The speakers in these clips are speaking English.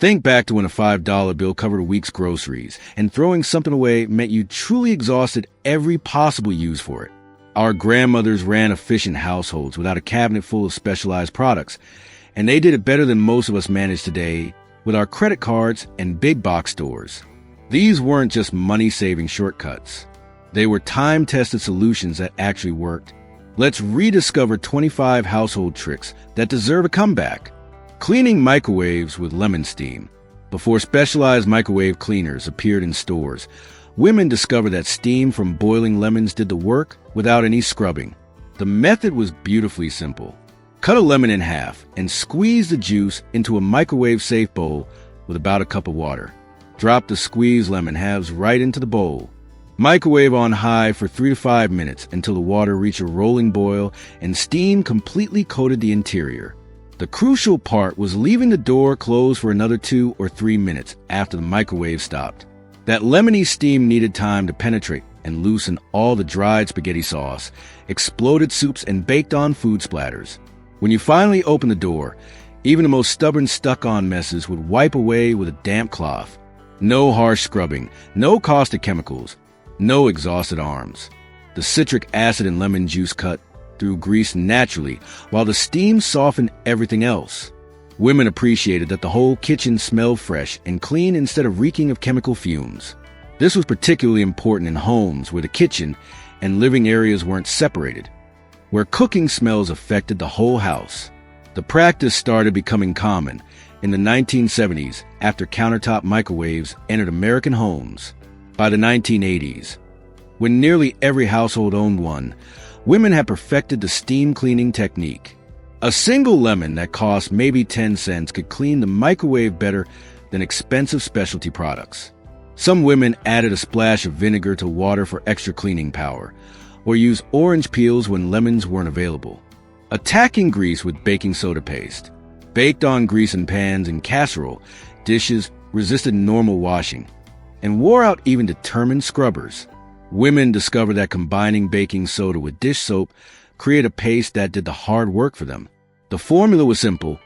Think back to when a $5 bill covered a week's groceries, and throwing something away meant you truly exhausted every possible use for it. Our grandmothers ran efficient households without a cabinet full of specialized products, and they did it better than most of us manage today with our credit cards and big box stores. These weren't just money-saving shortcuts. They were time-tested solutions that actually worked. Let's rediscover 25 household tricks that deserve a comeback. Cleaning microwaves with lemon steam. Before specialized microwave cleaners appeared in stores, women discovered that steam from boiling lemons did the work without any scrubbing. The method was beautifully simple. Cut a lemon in half and squeeze the juice into a microwave-safe bowl with about a cup of water. Drop the squeezed lemon halves right into the bowl. Microwave on high for 3 to 5 minutes until the water reached a rolling boil and steam completely coated the interior. The crucial part was leaving the door closed for another 2 or 3 minutes after the microwave stopped. That lemony steam needed time to penetrate and loosen all the dried spaghetti sauce, exploded soups, and baked-on food splatters. When you finally opened the door, even the most stubborn stuck-on messes would wipe away with a damp cloth. No harsh scrubbing, no caustic chemicals, no exhausted arms. The citric acid and lemon juice cut through grease naturally, while the steam softened everything else. Women appreciated that the whole kitchen smelled fresh and clean instead of reeking of chemical fumes. This was particularly important in homes where the kitchen and living areas weren't separated, where cooking smells affected the whole house. The practice started becoming common in the 1970s after countertop microwaves entered American homes. By the 1980s, when nearly every household owned one, women had perfected the steam cleaning technique. A single lemon that cost maybe 10 cents could clean the microwave better than expensive specialty products. Some women added a splash of vinegar to water for extra cleaning power, or used orange peels when lemons weren't available. Attacking grease with baking soda paste. Baked on grease in pans and casserole, dishes resisted normal washing, and wore out even determined scrubbers. Women discovered that combining baking soda with dish soap created a paste that did the hard work for them. The formula was simple.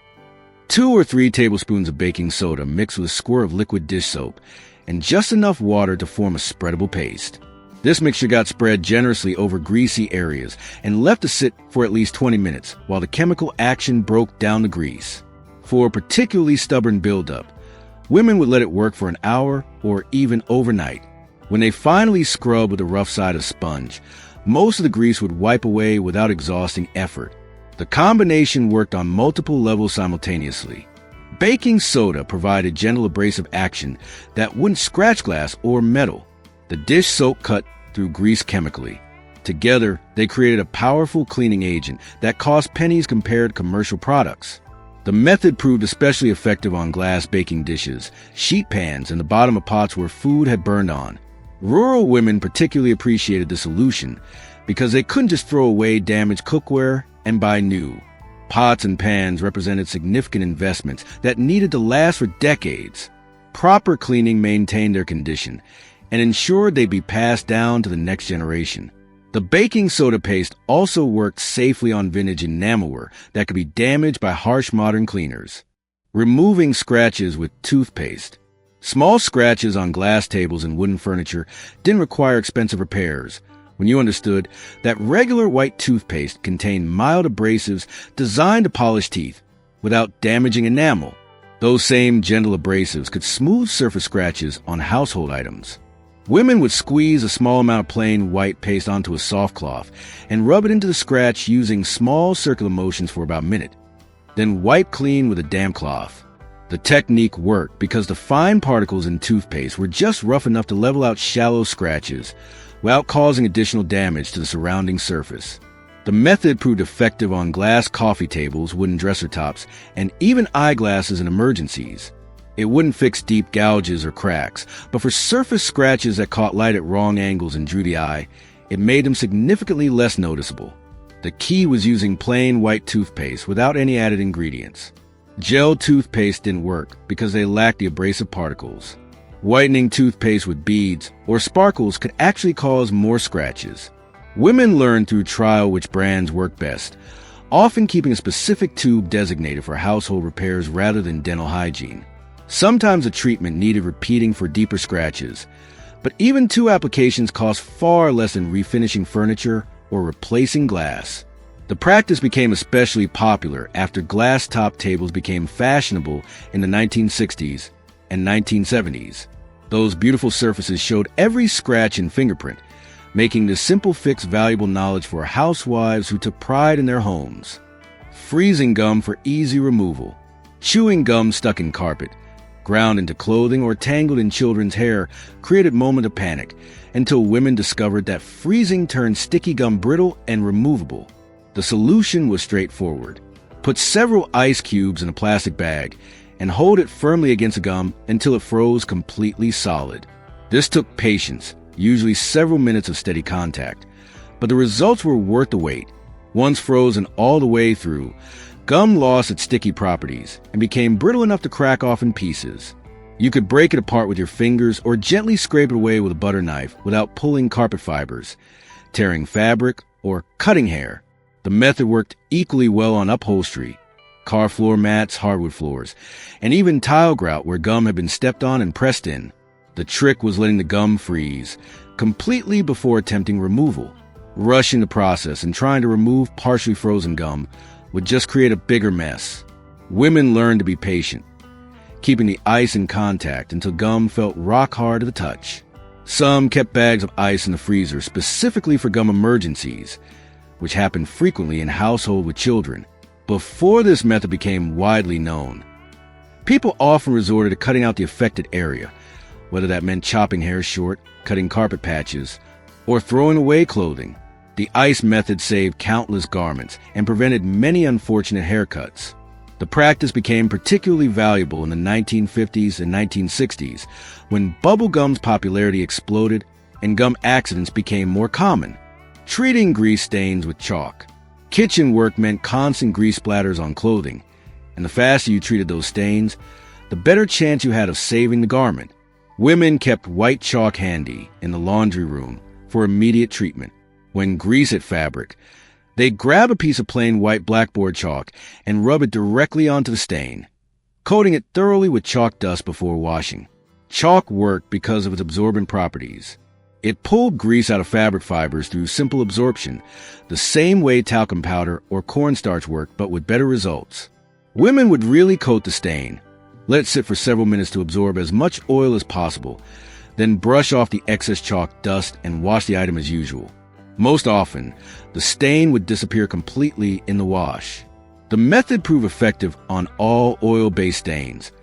2 or 3 tablespoons of baking soda mixed with a squirt of liquid dish soap and just enough water to form a spreadable paste. This mixture got spread generously over greasy areas and left to sit for at least 20 minutes while the chemical action broke down the grease. For a particularly stubborn buildup, women would let it work for an hour or even overnight. When they finally scrubbed with the rough side of sponge, most of the grease would wipe away without exhausting effort. The combination worked on multiple levels simultaneously. Baking soda provided gentle abrasive action that wouldn't scratch glass or metal. The dish soap cut through grease chemically. Together, they created a powerful cleaning agent that cost pennies compared to commercial products. The method proved especially effective on glass baking dishes, sheet pans, and the bottom of pots where food had burned on. Rural women particularly appreciated the solution because they couldn't just throw away damaged cookware and buy new. Pots and pans represented significant investments that needed to last for decades. Proper cleaning maintained their condition and ensured they'd be passed down to the next generation. The baking soda paste also worked safely on vintage enamelware that could be damaged by harsh modern cleaners. Removing scratches with toothpaste. Small scratches on glass tables and wooden furniture didn't require expensive repairs when you understood that regular white toothpaste contained mild abrasives designed to polish teeth without damaging enamel. Those same gentle abrasives could smooth surface scratches on household items. Women would squeeze a small amount of plain white paste onto a soft cloth and rub it into the scratch using small circular motions for about a minute. Then wipe clean with a damp cloth. The technique worked because the fine particles in toothpaste were just rough enough to level out shallow scratches without causing additional damage to the surrounding surface. The method proved effective on glass coffee tables, wooden dresser tops, and even eyeglasses in emergencies. It wouldn't fix deep gouges or cracks, but for surface scratches that caught light at wrong angles and drew the eye, it made them significantly less noticeable. The key was using plain white toothpaste without any added ingredients. Gel toothpaste didn't work because they lacked the abrasive particles. Whitening toothpaste with beads or sparkles could actually cause more scratches. Women learned through trial which brands worked best, often keeping a specific tube designated for household repairs rather than dental hygiene. Sometimes the treatment needed repeating for deeper scratches, but even 2 applications cost far less than refinishing furniture or replacing glass. The practice became especially popular after glass-top tables became fashionable in the 1960s and 1970s. Those beautiful surfaces showed every scratch and fingerprint, making this simple fix valuable knowledge for housewives who took pride in their homes. Freezing gum for easy removal. Chewing gum stuck in carpet, ground into clothing, or tangled in children's hair created a moment of panic until women discovered that freezing turned sticky gum brittle and removable. The solution was straightforward. Put several ice cubes in a plastic bag and hold it firmly against the gum until it froze completely solid. This took patience, usually several minutes of steady contact, but the results were worth the wait. Once frozen all the way through, gum lost its sticky properties and became brittle enough to crack off in pieces. You could break it apart with your fingers or gently scrape it away with a butter knife without pulling carpet fibers, tearing fabric, or cutting hair. The method worked equally well on upholstery, car floor mats, hardwood floors, and even tile grout where gum had been stepped on and pressed in. The trick was letting the gum freeze completely before attempting removal. Rushing the process and trying to remove partially frozen gum would just create a bigger mess. Women learned to be patient, keeping the ice in contact until gum felt rock hard to the touch. Some kept bags of ice in the freezer specifically for gum emergencies, which happened frequently in households with children. Before this method became widely known, people often resorted to cutting out the affected area, whether that meant chopping hair short, cutting carpet patches, or throwing away clothing. The ice method saved countless garments and prevented many unfortunate haircuts. The practice became particularly valuable in the 1950s and 1960s when bubble gum's popularity exploded and gum accidents became more common. Treating grease stains with chalk. Kitchen work meant constant grease splatters on clothing, and the faster you treated those stains, the better chance you had of saving the garment. Women kept white chalk handy in the laundry room for immediate treatment. When grease hit fabric, they'd grab a piece of plain white blackboard chalk and rub it directly onto the stain, coating it thoroughly with chalk dust before washing. Chalk worked because of its absorbent properties. It pulled grease out of fabric fibers through simple absorption, the same way talcum powder or cornstarch worked, but with better results. Women would really coat the stain, let it sit for several minutes to absorb as much oil as possible, then brush off the excess chalk dust and wash the item as usual. Most often, the stain would disappear completely in the wash. The method proved effective on all oil-based stains,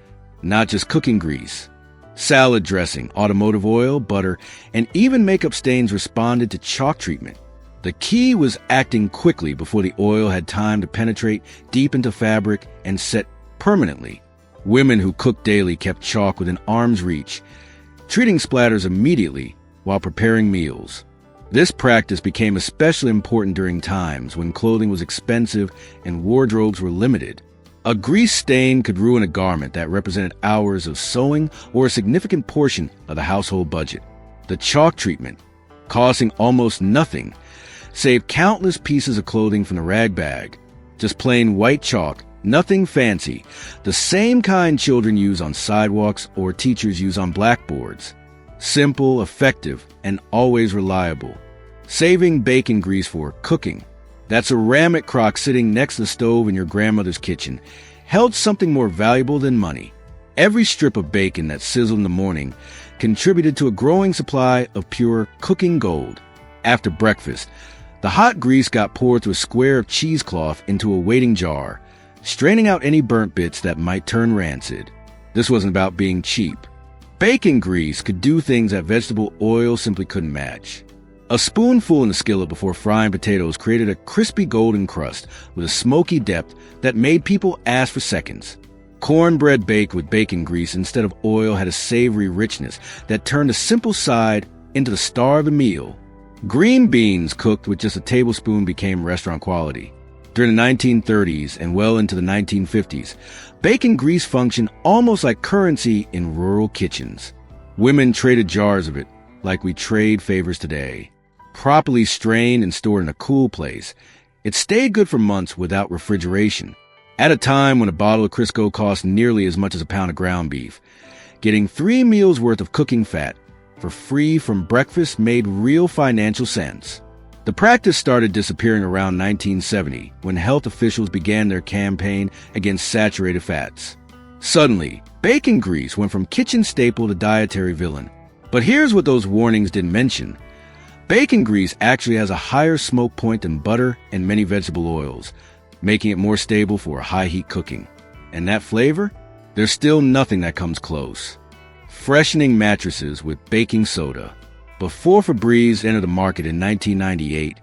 not just cooking grease. Salad dressing, automotive oil, butter, and even makeup stains responded to chalk treatment. The key was acting quickly before the oil had time to penetrate deep into fabric and set permanently. Women who cooked daily kept chalk within arm's reach, treating splatters immediately while preparing meals. This practice became especially important during times when clothing was expensive and wardrobes were limited. A grease stain could ruin a garment that represented hours of sewing or a significant portion of the household budget. The chalk treatment, costing almost nothing, saved countless pieces of clothing from the rag bag. Just plain white chalk, nothing fancy, the same kind children use on sidewalks or teachers use on blackboards. Simple, effective, and always reliable. Saving bacon grease for cooking. That ceramic crock sitting next to the stove in your grandmother's kitchen held something more valuable than money. Every strip of bacon that sizzled in the morning contributed to a growing supply of pure cooking gold. After breakfast, the hot grease got poured through a square of cheesecloth into a waiting jar, straining out any burnt bits that might turn rancid. This wasn't about being cheap. Bacon grease could do things that vegetable oil simply couldn't match. A spoonful in the skillet before frying potatoes created a crispy golden crust with a smoky depth that made people ask for seconds. Cornbread baked with bacon grease instead of oil had a savory richness that turned a simple side into the star of the meal. Green beans cooked with just a tablespoon became restaurant quality. During the 1930s and well into the 1950s, bacon grease functioned almost like currency in rural kitchens. Women traded jars of it like we trade favors today. Properly strained and stored in a cool place, it stayed good for months without refrigeration. At a time when a bottle of Crisco cost nearly as much as a pound of ground beef, getting 3 meals worth of cooking fat for free from breakfast made real financial sense. The practice started disappearing around 1970 when health officials began their campaign against saturated fats. Suddenly, bacon grease went from kitchen staple to dietary villain. But here's what those warnings didn't mention. Bacon grease actually has a higher smoke point than butter and many vegetable oils, making it more stable for high-heat cooking. And that flavor? There's still nothing that comes close. Freshening mattresses with baking soda. Before Febreze entered the market in 1998,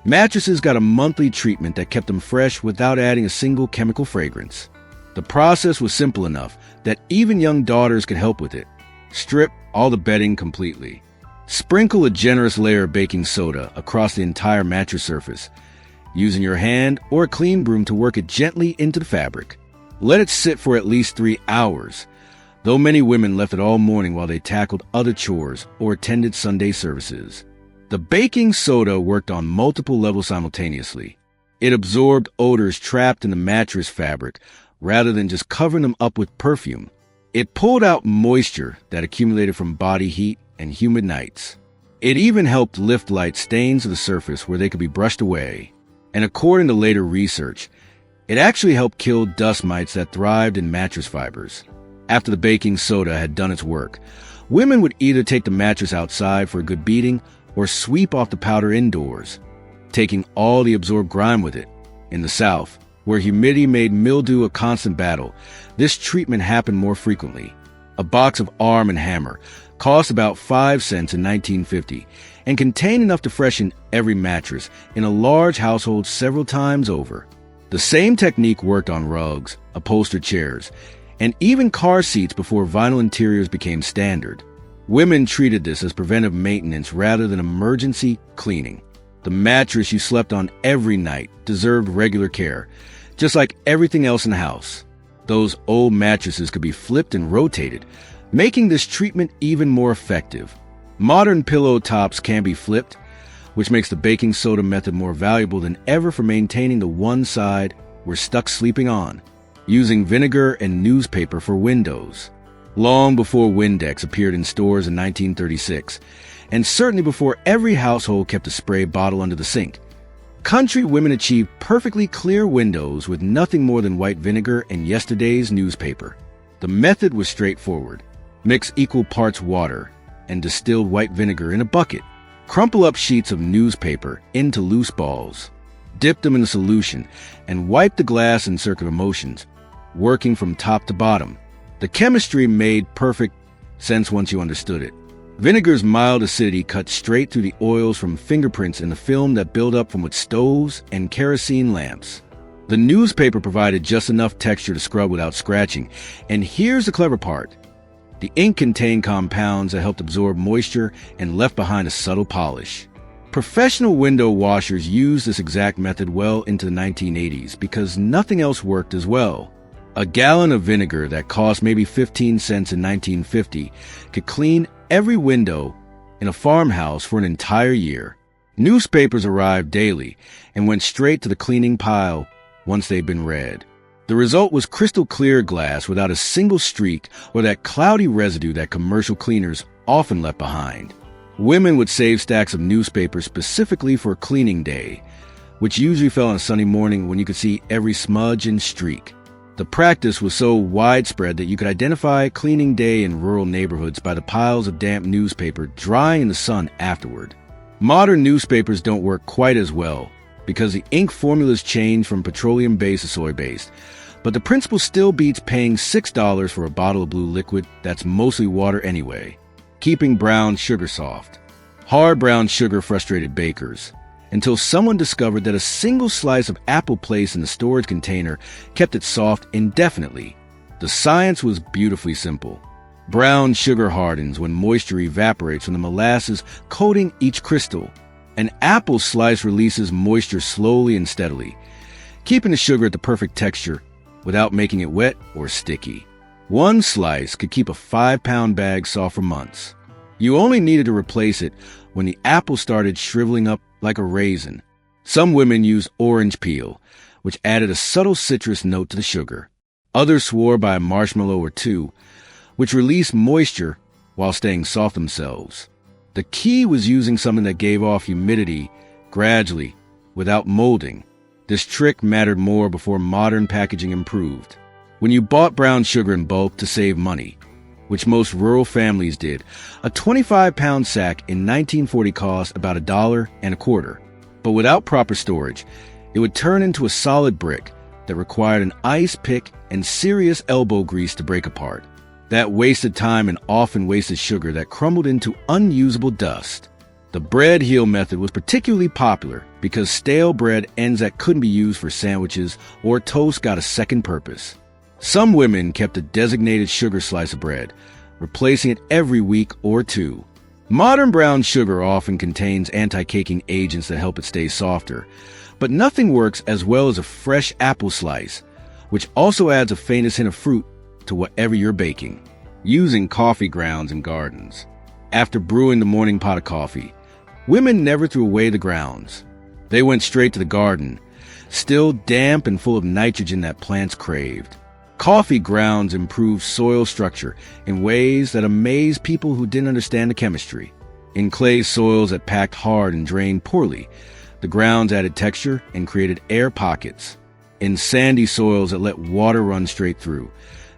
mattresses got a monthly treatment that kept them fresh without adding a single chemical fragrance. The process was simple enough that even young daughters could help with it. Strip all the bedding completely. Sprinkle a generous layer of baking soda across the entire mattress surface, using your hand or a clean broom to work it gently into the fabric. Let it sit for at least 3 hours, though many women left it all morning while they tackled other chores or attended Sunday services. The baking soda worked on multiple levels simultaneously. It absorbed odors trapped in the mattress fabric rather than just covering them up with perfume. It pulled out moisture that accumulated from body heat and humid nights. It even helped lift light stains to the surface where they could be brushed away. And according to later research, it actually helped kill dust mites that thrived in mattress fibers. After the baking soda had done its work, women would either take the mattress outside for a good beating or sweep off the powder indoors, taking all the absorbed grime with it. In the South, where humidity made mildew a constant battle, this treatment happened more frequently. A box of Arm & Hammer cost about 5 cents in 1950 and contained enough to freshen every mattress in a large household several times over. The same technique worked on rugs, upholstered chairs, and even car seats before vinyl interiors became standard. Women treated this as preventive maintenance rather than emergency cleaning. The mattress you slept on every night deserved regular care, just like everything else in the house. Those old mattresses could be flipped and rotated, making this treatment even more effective. Modern pillow tops can be flipped, which makes the baking soda method more valuable than ever for maintaining the one side we're stuck sleeping on. Using vinegar and newspaper for windows. Long before Windex appeared in stores in 1936, and certainly before every household kept a spray bottle under the sink, country women achieved perfectly clear windows with nothing more than white vinegar and yesterday's newspaper. The method was straightforward. Mix equal parts water and distilled white vinegar in a bucket. Crumple up sheets of newspaper into loose balls. Dip them in the solution and wipe the glass in circular motions, working from top to bottom. The chemistry made perfect sense once you understood it. Vinegar's mild acidity cut straight through the oils from fingerprints in the film that build up from with stoves and kerosene lamps. The newspaper provided just enough texture to scrub without scratching. And here's the clever part. The ink contained compounds that helped absorb moisture and left behind a subtle polish. Professional window washers used this exact method well into the 1980s because nothing else worked as well. A gallon of vinegar that cost maybe 15 cents in 1950 could clean every window in a farmhouse for an entire year. Newspapers arrived daily and went straight to the cleaning pile once they'd been read. The result was crystal clear glass without a single streak or that cloudy residue that commercial cleaners often left behind. Women would save stacks of newspapers specifically for cleaning day, which usually fell on a sunny morning when you could see every smudge and streak. The practice was so widespread that you could identify cleaning day in rural neighborhoods by the piles of damp newspaper drying in the sun afterward. Modern newspapers don't work quite as well because the ink formulas change from petroleum-based to soy-based, but the principle still beats paying $6 for a bottle of blue liquid that's mostly water anyway. Keeping brown sugar soft. Hard brown sugar frustrated bakers, until someone discovered that a single slice of apple placed in the storage container kept it soft indefinitely. The science was beautifully simple. Brown sugar hardens when moisture evaporates from the molasses coating each crystal. An apple slice releases moisture slowly and steadily, keeping the sugar at the perfect texture without making it wet or sticky. One slice could keep a 5-pound bag soft for months. You only needed to replace it when the apple started shriveling up like a raisin. Some women used orange peel, which added a subtle citrus note to the sugar. Others swore by a marshmallow or two, which released moisture while staying soft themselves. The key was using something that gave off humidity gradually, without molding. This trick mattered more before modern packaging improved. When you bought brown sugar in bulk to save money, which most rural families did, a 25-pound sack in 1940 cost about $1.25. But without proper storage, it would turn into a solid brick that required an ice pick and serious elbow grease to break apart. That wasted time and often wasted sugar that crumbled into unusable dust. The bread heel method was particularly popular because stale bread ends that couldn't be used for sandwiches or toast got a second purpose. Some women kept a designated sugar slice of bread, replacing it every week or two. Modern brown sugar often contains anti-caking agents that help it stay softer, but nothing works as well as a fresh apple slice, which also adds a faintest hint of fruit to whatever you're baking. Using coffee grounds in gardens. After brewing the morning pot of coffee, women never threw away the grounds. They went straight to the garden, still damp and full of nitrogen that plants craved. Coffee grounds improved soil structure in ways that amazed people who didn't understand the chemistry. In clay soils that packed hard and drained poorly, the grounds added texture and created air pockets. In sandy soils that let water run straight through,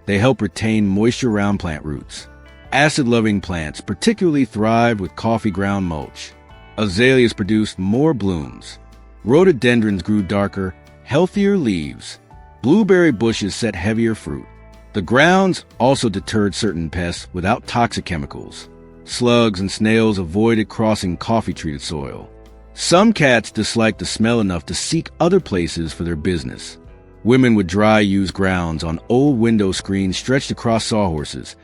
they help retain moisture around plant roots. Acid-loving plants particularly thrived with coffee ground mulch. Azaleas produced more blooms. Rhododendrons grew darker, healthier leaves. Blueberry bushes set heavier fruit. The grounds also deterred certain pests without toxic chemicals. Slugs and snails avoided crossing coffee-treated soil. Some cats disliked the smell enough to seek other places for their business. Women would dry used grounds on old window screens stretched across sawhorses,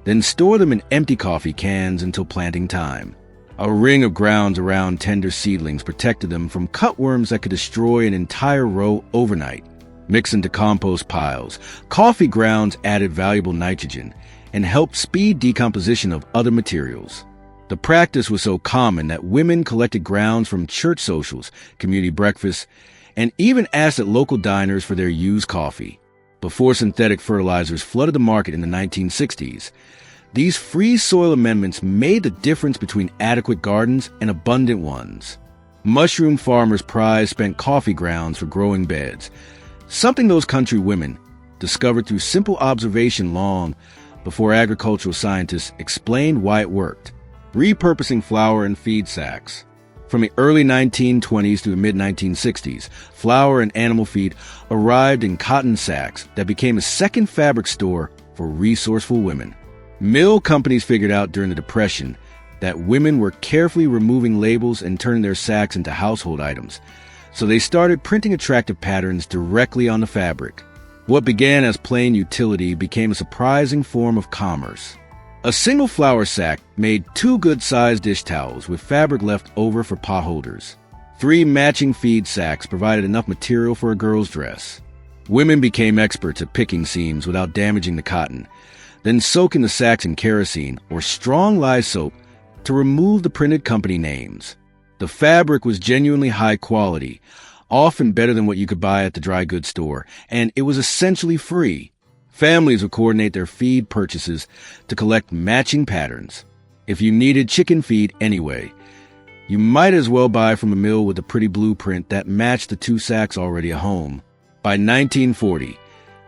then store them in empty coffee cans until planting time. A ring of grounds around tender seedlings protected them from cutworms that could destroy an entire row overnight. Mixed into compost piles, coffee grounds added valuable nitrogen and helped speed decomposition of other materials. The practice was so common that women collected grounds from church socials, community breakfasts, and even asked at local diners for their used coffee. Before synthetic fertilizers flooded the market in the 1960s, these free soil amendments made the difference between adequate gardens and abundant ones. Mushroom farmers' prized spent coffee grounds for growing beds, something those country women discovered through simple observation long before agricultural scientists explained why it worked. Repurposing flour and feed sacks. From the early 1920s to the mid-1960s, flour and animal feed arrived in cotton sacks that became a second fabric store for resourceful women. Mill companies figured out during the Depression that women were carefully removing labels and turning their sacks into household items, so they started printing attractive patterns directly on the fabric. What began as plain utility became a surprising form of commerce. A single flour sack made 2 good-sized dish towels with fabric left over for pot holders. 3 matching feed sacks provided enough material for a girl's dress. Women became experts at picking seams without damaging the cotton, then soaking the sacks in kerosene or strong lye soap to remove the printed company names. The fabric was genuinely high quality, often better than what you could buy at the dry goods store, and it was essentially free. Families would coordinate their feed purchases to collect matching patterns. If you needed chicken feed anyway, you might as well buy from a mill with a pretty blueprint that matched the 2 sacks already at home. By 1940,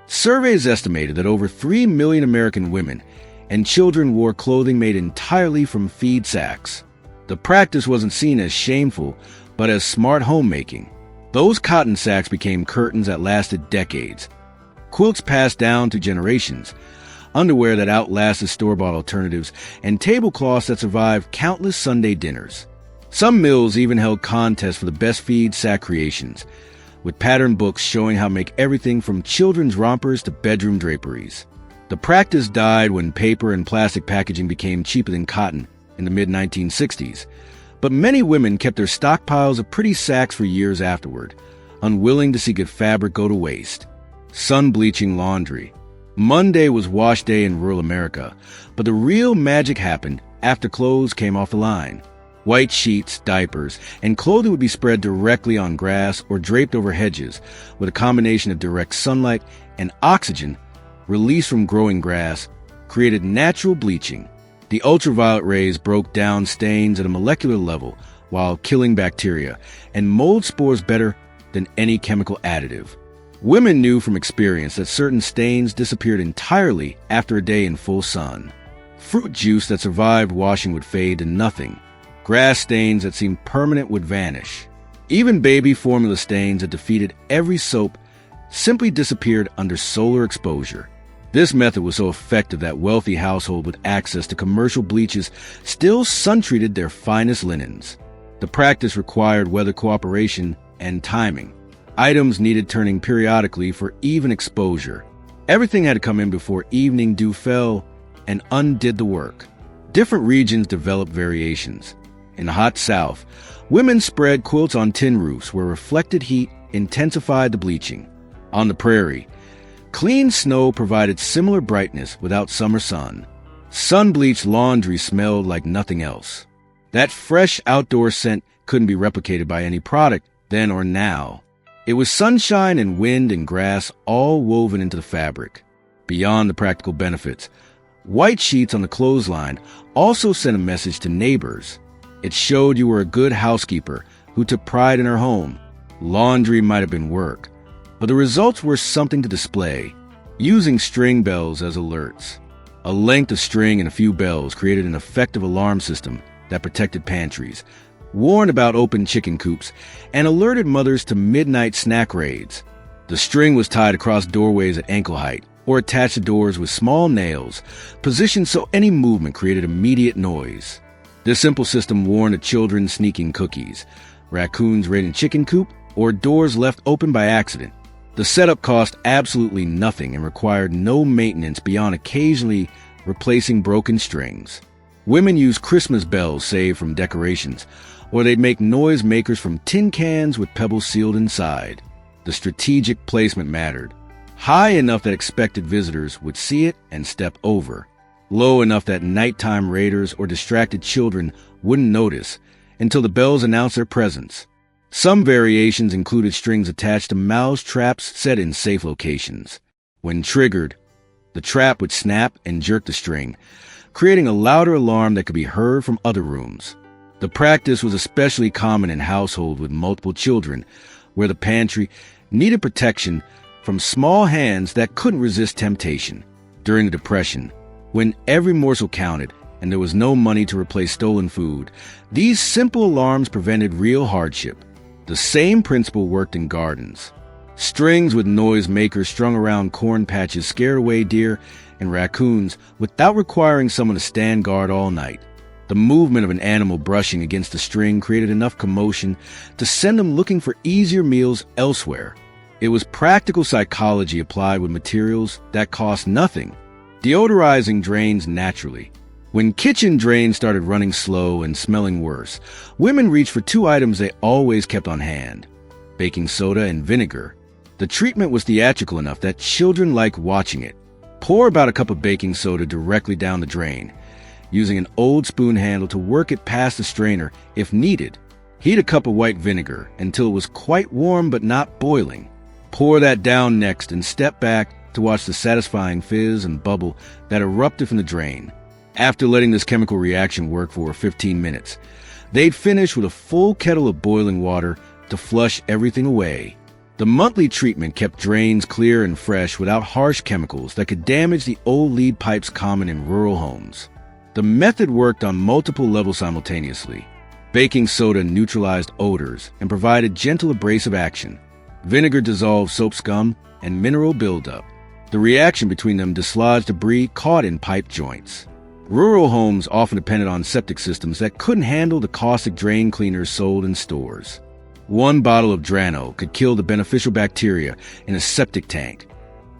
surveys estimated that over 3 million American women and children wore clothing made entirely from feed sacks. The practice wasn't seen as shameful, but as smart homemaking. Those cotton sacks became curtains that lasted decades. Quilts passed down through generations, underwear that outlasted store-bought alternatives, and tablecloths that survived countless Sunday dinners. Some mills even held contests for the best feed sack creations, with pattern books showing how to make everything from children's rompers to bedroom draperies. The practice died when paper and plastic packaging became cheaper than cotton in the mid-1960s, but many women kept their stockpiles of pretty sacks for years afterward, unwilling to see good fabric go to waste. Sun-bleaching laundry. Monday was wash day in rural America, but the real magic happened after clothes came off the line. White sheets, diapers, and clothing would be spread directly on grass or draped over hedges with a combination of direct sunlight and oxygen released from growing grass created natural bleaching. The ultraviolet rays broke down stains at a molecular level while killing bacteria and mold spores better than any chemical additive. Women knew from experience that certain stains disappeared entirely after a day in full sun. Fruit juice that survived washing would fade to nothing. Grass stains that seemed permanent would vanish. Even baby formula stains that defeated every soap simply disappeared under solar exposure. This method was so effective that wealthy households with access to commercial bleaches still sun-treated their finest linens. The practice required weather cooperation and timing. Items needed turning periodically for even exposure. Everything had to come in before evening dew fell and undid the work. Different regions developed variations. In the hot South, women spread quilts on tin roofs where reflected heat intensified the bleaching. On the prairie, clean snow provided similar brightness without summer sun. Sun-bleached laundry smelled like nothing else. That fresh outdoor scent couldn't be replicated by any product then or now. It was sunshine and wind and grass all woven into the fabric. Beyond the practical benefits, white sheets on the clothesline also sent a message to neighbors. It showed you were a good housekeeper who took pride in her home. Laundry might have been work, but the results were something to display. Using string bells as alerts. A length of string and a few bells created an effective alarm system that protected pantries, warned about open chicken coops, and alerted mothers to midnight snack raids. The string was tied across doorways at ankle height or attached to doors with small nails, positioned so any movement created immediate noise. This simple system warned of children sneaking cookies, raccoons raiding chicken coop, or doors left open by accident. The setup cost absolutely nothing and required no maintenance beyond occasionally replacing broken strings. Women used Christmas bells saved from decorations, or they'd make noise makers from tin cans with pebbles sealed inside. The strategic placement mattered. High enough that expected visitors would see it and step over. Low enough that nighttime raiders or distracted children wouldn't notice until the bells announced their presence. Some variations included strings attached to mouse traps set in safe locations. When triggered, the trap would snap and jerk the string, creating a louder alarm that could be heard from other rooms. The practice was especially common in households with multiple children, where the pantry needed protection from small hands that couldn't resist temptation. During the Depression, when every morsel counted and there was no money to replace stolen food, these simple alarms prevented real hardship. The same principle worked in gardens. Strings with noise makers strung around corn patches scared away deer and raccoons without requiring someone to stand guard all night. The movement of an animal brushing against the string created enough commotion to send them looking for easier meals elsewhere. It was practical psychology applied with materials that cost nothing. Deodorizing drains naturally. When kitchen drains started running slow and smelling worse, women reached for two items they always kept on hand: baking soda and vinegar. The treatment was theatrical enough that children liked watching it. Pour about a cup of baking soda directly down the drain, using an old spoon handle to work it past the strainer if needed. Heat a cup of white vinegar until it was quite warm but not boiling. Pour that down next and step back to watch the satisfying fizz and bubble that erupted from the drain. After letting this chemical reaction work for 15 minutes, they'd finish with a full kettle of boiling water to flush everything away. The monthly treatment kept drains clear and fresh without harsh chemicals that could damage the old lead pipes common in rural homes. The method worked on multiple levels simultaneously. Baking soda neutralized odors and provided gentle abrasive action. Vinegar dissolved soap scum and mineral buildup. The reaction between them dislodged debris caught in pipe joints. Rural homes often depended on septic systems that couldn't handle the caustic drain cleaners sold in stores. One bottle of Drano could kill the beneficial bacteria in a septic tank,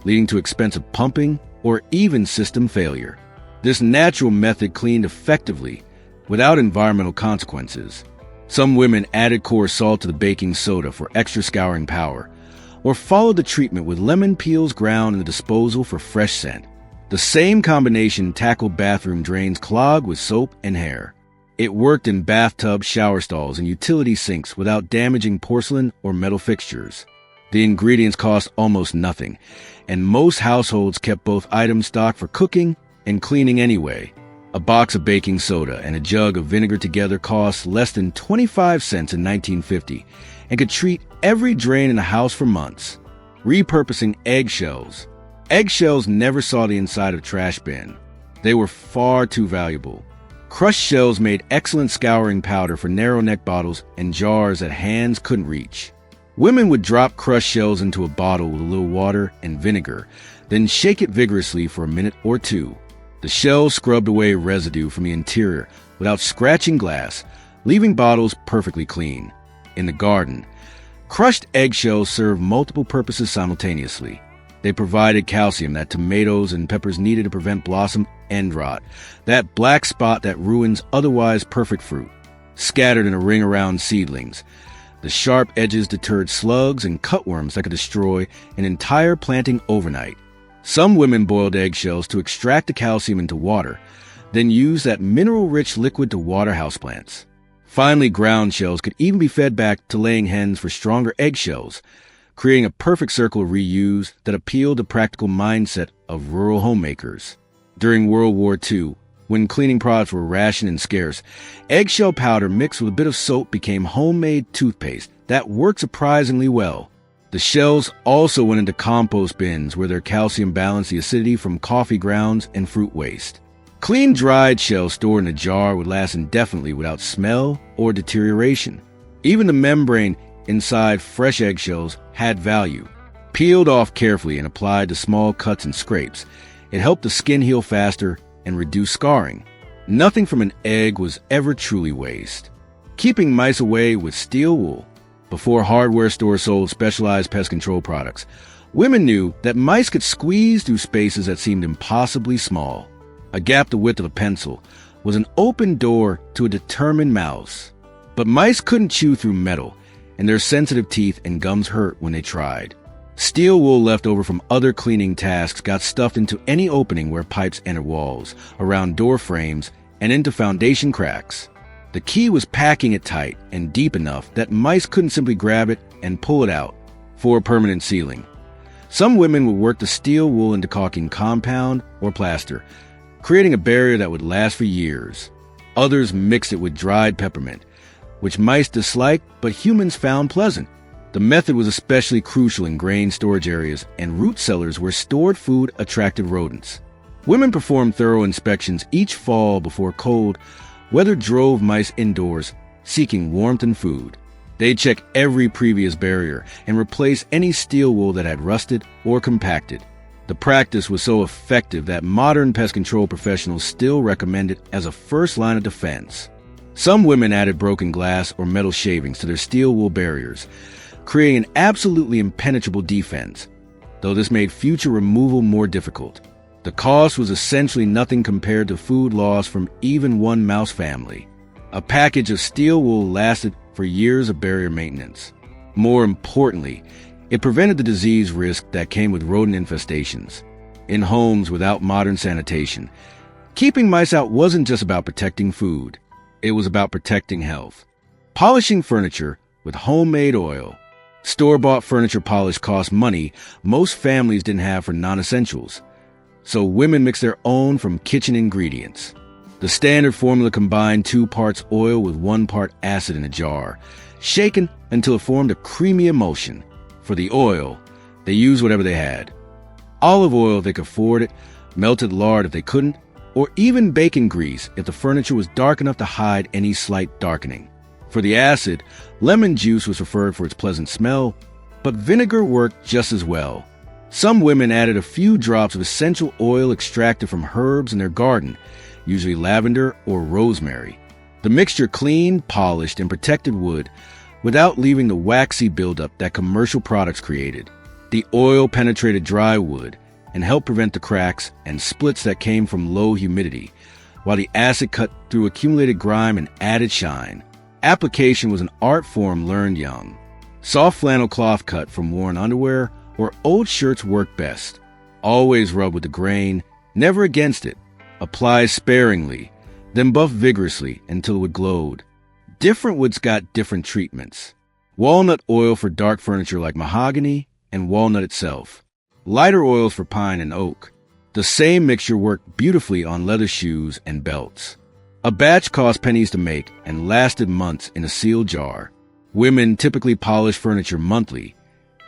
leading to expensive pumping or even system failure. This natural method cleaned effectively without environmental consequences. Some women added coarse salt to the baking soda for extra scouring power, or followed the treatment with lemon peels ground in the disposal for fresh scent. The same combination tackled bathroom drains clogged with soap and hair. It worked in bathtubs, shower stalls, and utility sinks without damaging porcelain or metal fixtures. The ingredients cost almost nothing, and most households kept both items stocked for cooking and cleaning anyway. A box of baking soda and a jug of vinegar together cost less than 25 cents in 1950 and could treat every drain in the house for months. Repurposing eggshells. Eggshells never saw the inside of a trash bin. They were far too valuable. Crushed shells made excellent scouring powder for narrow neck bottles and jars that hands couldn't reach. Women would drop crushed shells into a bottle with a little water and vinegar, then shake it vigorously for a minute or two. The shells scrubbed away residue from the interior without scratching glass, leaving bottles perfectly clean. In the garden, crushed eggshells served multiple purposes simultaneously. They provided calcium that tomatoes and peppers needed to prevent blossom end rot, that black spot that ruins otherwise perfect fruit. Scattered in a ring around seedlings, the sharp edges deterred slugs and cutworms that could destroy an entire planting overnight. Some women boiled eggshells to extract the calcium into water, then used that mineral-rich liquid to water houseplants. Finely ground shells could even be fed back to laying hens for stronger eggshells, creating a perfect circle of reuse that appealed to the practical mindset of rural homemakers. During World War II, when cleaning products were rationed and scarce, eggshell powder mixed with a bit of soap became homemade toothpaste that worked surprisingly well. The shells also went into compost bins where their calcium balanced the acidity from coffee grounds and fruit waste. Clean dried shells stored in a jar would last indefinitely without smell or deterioration. Even the membrane inside fresh eggshells had value. Peeled off carefully and applied to small cuts and scrapes, it helped the skin heal faster and reduce scarring. Nothing from an egg was ever truly waste. Keeping mice away with steel wool. Before hardware stores sold specialized pest control products, women knew that mice could squeeze through spaces that seemed impossibly small. A gap the width of a pencil was an open door to a determined mouse. But mice couldn't chew through metal, and their sensitive teeth and gums hurt when they tried. Steel wool left over from other cleaning tasks got stuffed into any opening where pipes entered walls, around door frames, and into foundation cracks. The key was packing it tight and deep enough that mice couldn't simply grab it and pull it out for a permanent sealing. Some women would work the steel wool into caulking compound or plaster, creating a barrier that would last for years. Others mixed it with dried peppermint, which mice disliked but humans found pleasant. The method was especially crucial in grain storage areas and root cellars where stored food attracted rodents. Women performed thorough inspections each fall before cold weather drove mice indoors, seeking warmth and food. They'd check every previous barrier and replace any steel wool that had rusted or compacted. The practice was so effective that modern pest control professionals still recommend it as a first line of defense. Some women added broken glass or metal shavings to their steel wool barriers, creating an absolutely impenetrable defense, though this made future removal more difficult. The cost was essentially nothing compared to food loss from even one mouse family. A package of steel wool lasted for years of barrier maintenance. More importantly, it prevented the disease risk that came with rodent infestations. In homes without modern sanitation, keeping mice out wasn't just about protecting food. It was about protecting health. Polishing furniture with homemade oil. Store-bought furniture polish cost money most families didn't have for non-essentials. So women mixed their own from kitchen ingredients. The standard formula combined 2 parts oil with 1 part acid in a jar, shaken until it formed a creamy emulsion. For the oil, they used whatever they had. Olive oil if they could afford it, melted lard if they couldn't, or even bacon grease if the furniture was dark enough to hide any slight darkening. For the acid, lemon juice was preferred for its pleasant smell, but vinegar worked just as well. Some women added a few drops of essential oil extracted from herbs in their garden, usually lavender or rosemary. The mixture cleaned, polished, and protected wood without leaving the waxy buildup that commercial products created. The oil penetrated dry wood and helped prevent the cracks and splits that came from low humidity, while the acid cut through accumulated grime and added shine. Application was an art form learned young. Soft flannel cloth cut from worn underwear or old shirts worked best. Always rub with the grain, never against it. Apply sparingly. then buffed vigorously until it would glowed. Different woods got different treatments. Walnut oil for dark furniture like mahogany and walnut itself. Lighter oils for pine and oak. The same mixture worked beautifully on leather shoes and belts. A batch cost pennies to make and lasted months in a sealed jar. Women typically polish furniture monthly.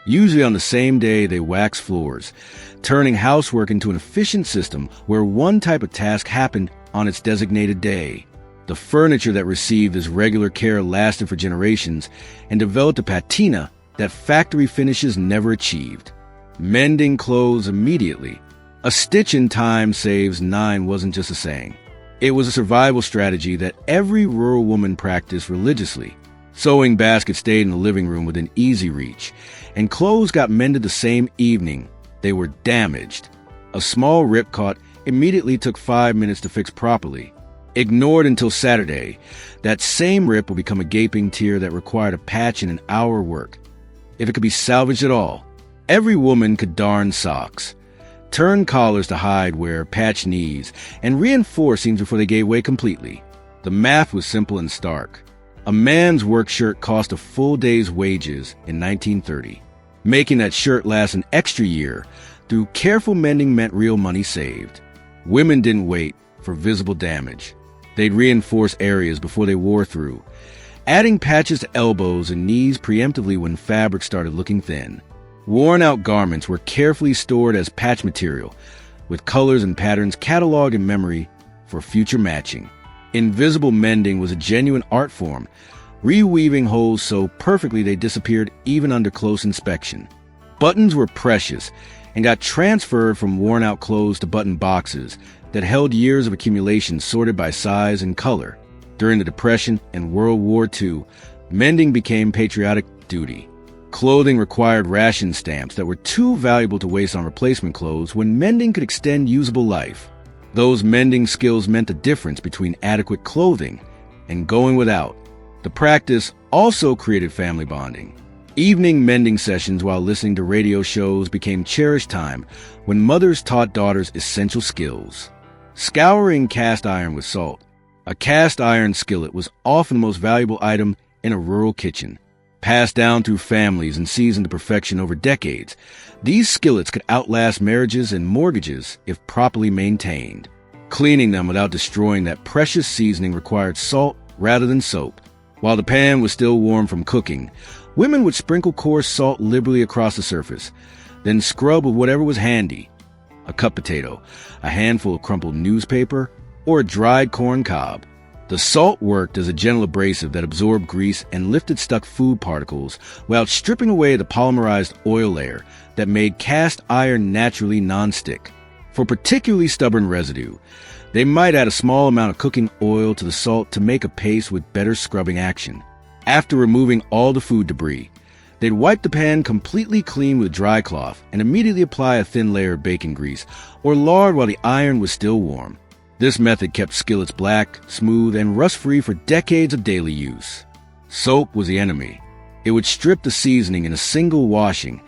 Usually on the same day they wax floors, turning housework into an efficient system where one type of task happened on its designated day. The furniture that received this regular care lasted for generations and developed a patina that factory finishes never achieved. Mending clothes immediately. A stitch in time saves 9 wasn't just a saying. It was a survival strategy that every rural woman practiced religiously. Sewing baskets stayed in the living room within easy reach, and clothes got mended the same evening they were damaged. A small rip caught immediately took 5 minutes to fix properly. Ignored until Saturday, that same rip will become a gaping tear that required a patch in an hour work. If it could be salvaged at all, every woman could darn socks, turn collars to hide wear, patch knees, and reinforce seams before they gave way completely. The math was simple and stark. A man's work shirt cost a full day's wages in 1930. Making that shirt last an extra year through careful mending meant real money saved. Women didn't wait for visible damage. They'd reinforce areas before they wore through, adding patches to elbows and knees preemptively when fabric started looking thin. Worn-out garments were carefully stored as patch material, with colors and patterns cataloged in memory for future matching. Invisible mending was a genuine art form, reweaving holes so perfectly they disappeared even under close inspection. Buttons were precious and got transferred from worn-out clothes to button boxes that held years of accumulation sorted by size and color. During the Depression and World War II, mending became patriotic duty. Clothing required ration stamps that were too valuable to waste on replacement clothes when mending could extend usable life. Those mending skills meant the difference between adequate clothing and going without. The practice also created family bonding. Evening mending sessions while listening to radio shows became cherished time when mothers taught daughters essential skills. Scouring cast iron with salt. A cast iron skillet was often the most valuable item in a rural kitchen. Passed down through families and seasoned to perfection over decades, these skillets could outlast marriages and mortgages if properly maintained. Cleaning them without destroying that precious seasoning required salt rather than soap. While the pan was still warm from cooking, women would sprinkle coarse salt liberally across the surface, then scrub with whatever was handy. A cut potato, a handful of crumpled newspaper, or a dried corn cob. The salt worked as a gentle abrasive that absorbed grease and lifted stuck food particles while stripping away the polymerized oil layer that made cast iron naturally nonstick. For particularly stubborn residue, they might add a small amount of cooking oil to the salt to make a paste with better scrubbing action. After removing all the food debris, they'd wipe the pan completely clean with dry cloth and immediately apply a thin layer of bacon grease or lard while the iron was still warm. This method kept skillets black, smooth, and rust-free for decades of daily use. Soap was the enemy. It would strip the seasoning in a single washing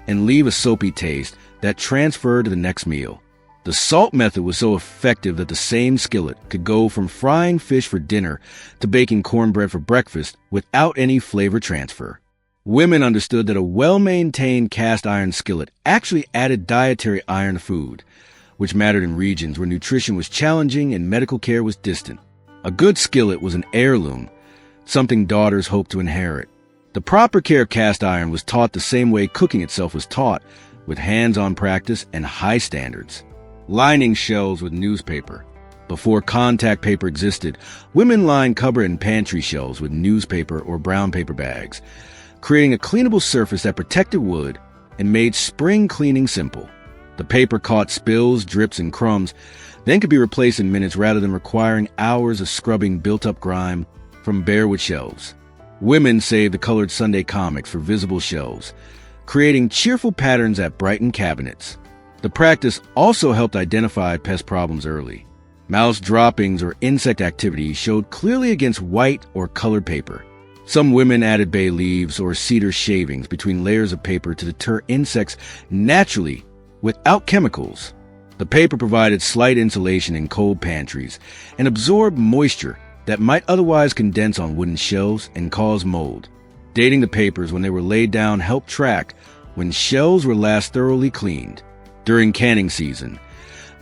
and leave a soapy taste that transferred to the next meal. The salt method was so effective that the same skillet could go from frying fish for dinner to baking cornbread for breakfast without any flavor transfer. Women understood that a well-maintained cast iron skillet actually added dietary iron to food, which mattered in regions where nutrition was challenging and medical care was distant. A good skillet was an heirloom, something daughters hoped to inherit. The proper care of cast iron was taught the same way cooking itself was taught, with hands-on practice and high standards. Lining shelves with newspaper. Before contact paper existed, women lined cupboard and pantry shelves with newspaper or brown paper bags, creating a cleanable surface that protected wood and made spring cleaning simple. The paper caught spills, drips, and crumbs, then could be replaced in minutes rather than requiring hours of scrubbing built-up grime from bare wood shelves. Women saved the colored Sunday comics for visible shelves, creating cheerful patterns that brightened cabinets. The practice also helped identify pest problems early. Mouse droppings or insect activity showed clearly against white or colored paper. Some women added bay leaves or cedar shavings between layers of paper to deter insects naturally without chemicals. The paper provided slight insulation in cold pantries and absorbed moisture that might otherwise condense on wooden shelves and cause mold. Dating the papers when they were laid down helped track when shelves were last thoroughly cleaned. During canning season,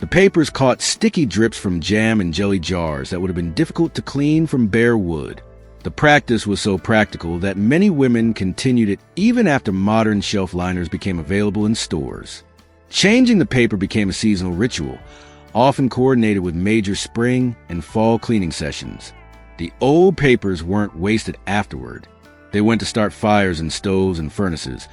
the papers caught sticky drips from jam and jelly jars that would have been difficult to clean from bare wood. The practice was so practical that many women continued it even after modern shelf liners became available in stores. Changing the paper became a seasonal ritual, often coordinated with major spring and fall cleaning sessions. The old papers weren't wasted afterward. They went to start fires in stoves and furnaces,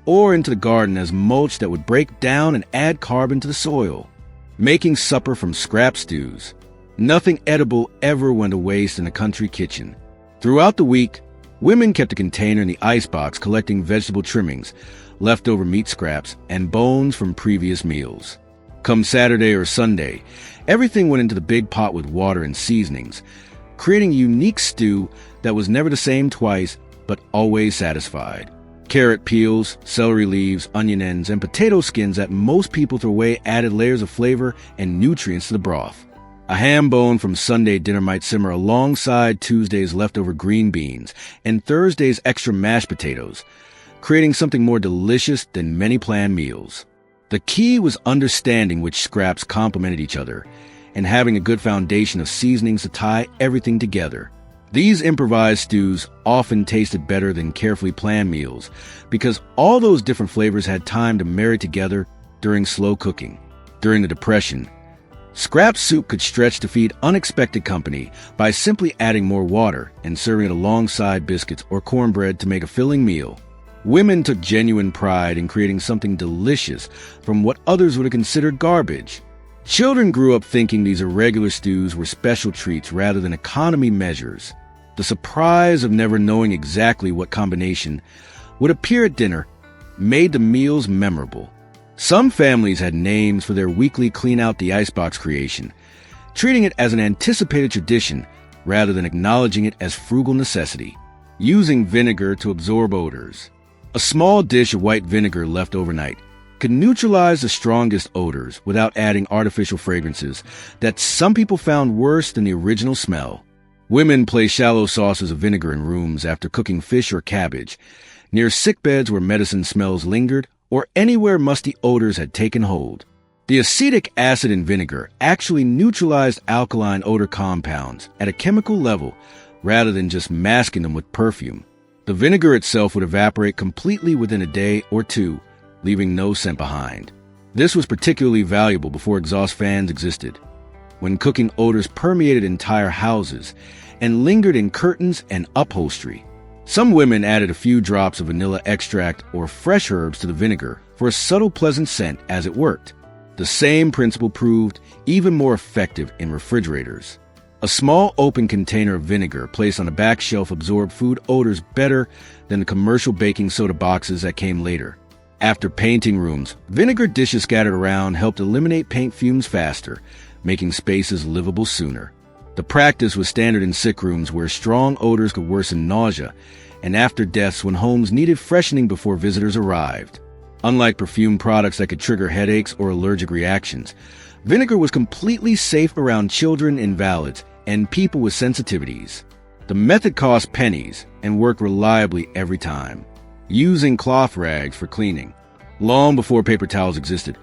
or into the garden as mulch that would break down and add carbon to the soil. Making supper from scrap stews. Nothing edible ever went to waste in a country kitchen. Throughout the week, women kept a container in the icebox collecting vegetable trimmings, leftover meat scraps, and bones from previous meals. Come Saturday or Sunday, everything went into the big pot with water and seasonings, creating a unique stew that was never the same twice, but always satisfied. Carrot peels, celery leaves, onion ends, and potato skins that most people throw away added layers of flavor and nutrients to the broth. A ham bone from Sunday dinner might simmer alongside Tuesday's leftover green beans and Thursday's extra mashed potatoes, creating something more delicious than many planned meals. The key was understanding which scraps complemented each other and having a good foundation of seasonings to tie everything together. These improvised stews often tasted better than carefully planned meals because all those different flavors had time to marry together during slow cooking. During the Depression, scrap soup could stretch to feed unexpected company by simply adding more water and serving it alongside biscuits or cornbread to make a filling meal. Women took genuine pride in creating something delicious from what others would have considered garbage. Children grew up thinking these irregular stews were special treats rather than economy measures. The surprise of never knowing exactly what combination would appear at dinner made the meals memorable. Some families had names for their weekly clean-out-the-icebox creation, treating it as an anticipated tradition rather than acknowledging it as frugal necessity. Using vinegar to absorb odors. A small dish of white vinegar left overnight could neutralize the strongest odors without adding artificial fragrances that some people found worse than the original smell. Women placed shallow saucers of vinegar in rooms after cooking fish or cabbage, near sickbeds where medicine smells lingered, or anywhere musty odors had taken hold. The acetic acid in vinegar actually neutralized alkaline odor compounds at a chemical level rather than just masking them with perfume. The vinegar itself would evaporate completely within a day or two, leaving no scent behind. This was particularly valuable before exhaust fans existed, when cooking odors permeated entire houses and lingered in curtains and upholstery. Some women added a few drops of vanilla extract or fresh herbs to the vinegar for a subtle pleasant scent as it worked. The same principle proved even more effective in refrigerators. A small open container of vinegar placed on a back shelf absorbed food odors better than the commercial baking soda boxes that came later. After painting rooms, vinegar dishes scattered around helped eliminate paint fumes faster, making spaces livable sooner. The practice was standard in sick rooms where strong odors could worsen nausea, and after deaths when homes needed freshening before visitors arrived. Unlike perfumed products that could trigger headaches or allergic reactions, vinegar was completely safe around children, invalids, and people with sensitivities. The method cost pennies and worked reliably every time. Using cloth rags for cleaning. Long before paper towels existed,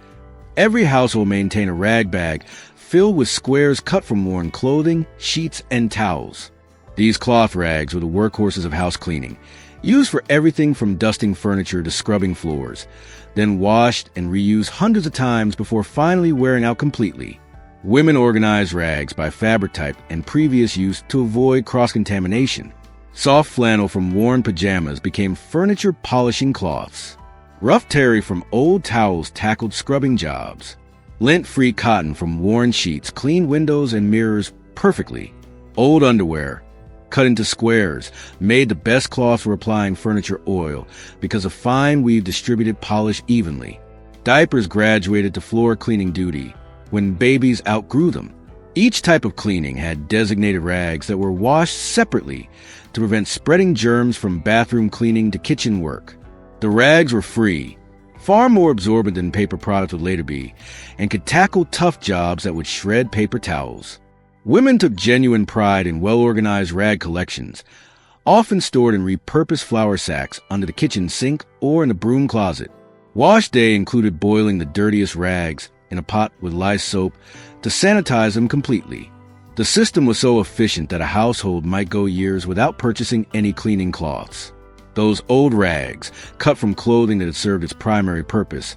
every household maintained a rag bag filled with squares cut from worn clothing, sheets, and towels. These cloth rags were the workhorses of house cleaning, used for everything from dusting furniture to scrubbing floors, then washed and reused hundreds of times before finally wearing out completely. Women organized rags by fabric type and previous use to avoid cross-contamination. Soft flannel from worn pajamas became furniture polishing cloths. Rough terry from old towels tackled scrubbing jobs. Lint-free cotton from worn sheets cleaned windows and mirrors perfectly. Old underwear, cut into squares, made the best cloth for applying furniture oil because a fine weave distributed polish evenly. Diapers graduated to floor cleaning duty when babies outgrew them. Each type of cleaning had designated rags that were washed separately to prevent spreading germs from bathroom cleaning to kitchen work. The rags were free, far more absorbent than paper products would later be, and could tackle tough jobs that would shred paper towels. Women took genuine pride in well-organized rag collections, often stored in repurposed flour sacks under the kitchen sink or in the broom closet. Wash day included boiling the dirtiest rags in a pot with lye soap to sanitize them completely. The system was so efficient that a household might go years without purchasing any cleaning cloths. Those old rags, cut from clothing that had served its primary purpose,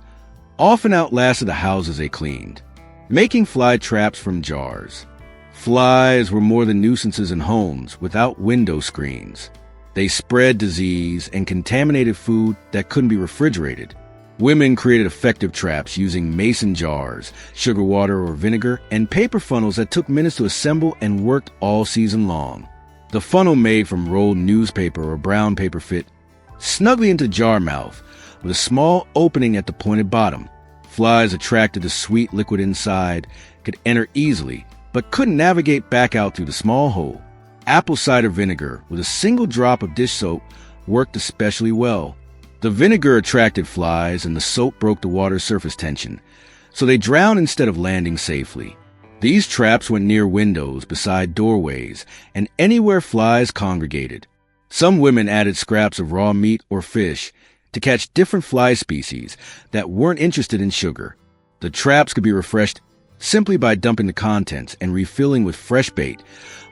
often outlasted the houses they cleaned. Making fly traps from jars. Flies were more than nuisances in homes without window screens. They spread disease and contaminated food that couldn't be refrigerated. Women created effective traps using mason jars, sugar water or vinegar, and paper funnels that took minutes to assemble and worked all season long. The funnel made from rolled newspaper or brown paper fit snugly into jar mouth with a small opening at the pointed bottom. Flies attracted to sweet liquid inside could enter easily, but couldn't navigate back out through the small hole. Apple cider vinegar with a single drop of dish soap worked especially well. The vinegar attracted flies and the soap broke the water's surface tension, so they drowned instead of landing safely. These traps went near windows, beside doorways, and anywhere flies congregated. Some women added scraps of raw meat or fish to catch different fly species that weren't interested in sugar. The traps could be refreshed simply by dumping the contents and refilling with fresh bait,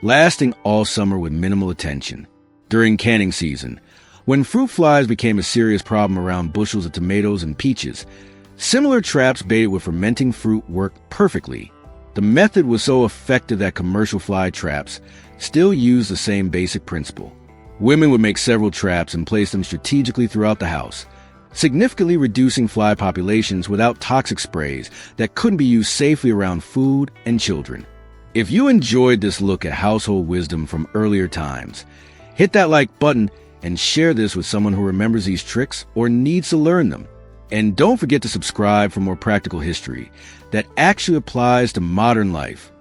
lasting all summer with minimal attention. During canning season, when fruit flies became a serious problem around bushels of tomatoes and peaches, similar traps baited with fermenting fruit worked perfectly. The method was so effective that commercial fly traps still use the same basic principle. Women would make several traps and place them strategically throughout the house, significantly reducing fly populations without toxic sprays that couldn't be used safely around food and children. If you enjoyed this look at household wisdom from earlier times, hit that like button and share this with someone who remembers these tricks or needs to learn them. And don't forget to subscribe for more practical history that actually applies to modern life.